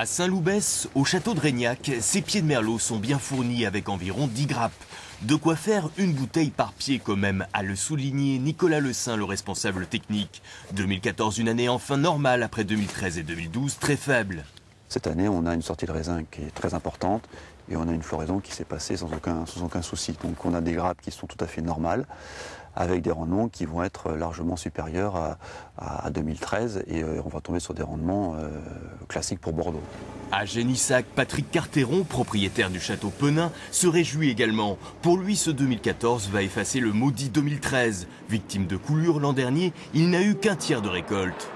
À Saint-Loubès, au château de Régnac, ces pieds de merlot sont bien fournis avec environ 10 grappes. De quoi faire une bouteille par pied quand même, a le souligné Nicolas Lesain, le responsable technique. 2014, une année enfin normale après 2013 et 2012, très faible. Cette année, on a une sortie de raisin qui est très importante et on a une floraison qui s'est passée sans aucun souci. Donc on a des grappes qui sont tout à fait normales, avec des rendements qui vont être largement supérieurs à 2013 et on va tomber sur des rendements classiques pour Bordeaux. À Génissac, Patrick Carteron, propriétaire du château Penin, se réjouit également. Pour lui, ce 2014 va effacer le maudit 2013. Victime de coulures l'an dernier, il n'a eu qu'un tiers de récolte.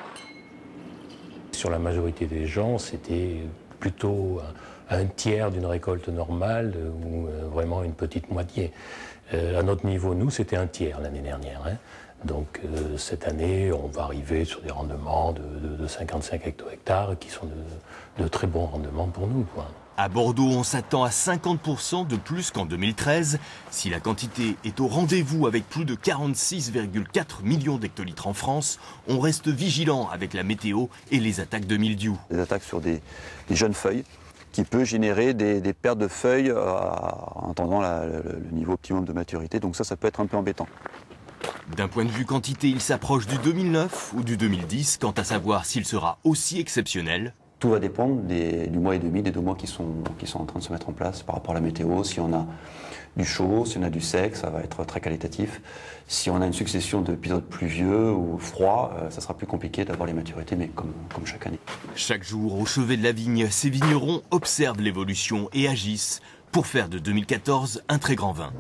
Sur la majorité des gens, c'était plutôt un tiers d'une récolte normale ou vraiment une petite moitié. À notre niveau, nous, c'était un tiers l'année dernière. Donc cette année, on va arriver sur des rendements de 55 hecto-hectares qui sont de très bons rendements pour nous, quoi. À Bordeaux, on s'attend à 50% de plus qu'en 2013. Si la quantité est au rendez-vous avec plus de 46,4 millions d'hectolitres en France, on reste vigilant avec la météo et les attaques de mildiou. Des attaques sur des jeunes feuilles qui peut générer des pertes de feuilles en attendant le niveau optimum de maturité. Donc ça peut être un peu embêtant. D'un point de vue quantité, il s'approche du 2009 ou du 2010, quant à savoir s'il sera aussi exceptionnel. Tout va dépendre du mois et demi, des 2 mois qui sont en train de se mettre en place par rapport à la météo. Si on a du chaud, si on a du sec, ça va être très qualitatif. Si on a une succession d'épisodes pluvieux ou froids, ça sera plus compliqué d'avoir les maturités, mais comme chaque année. Chaque jour, au chevet de la vigne, ces vignerons observent l'évolution et agissent pour faire de 2014 un très grand vin.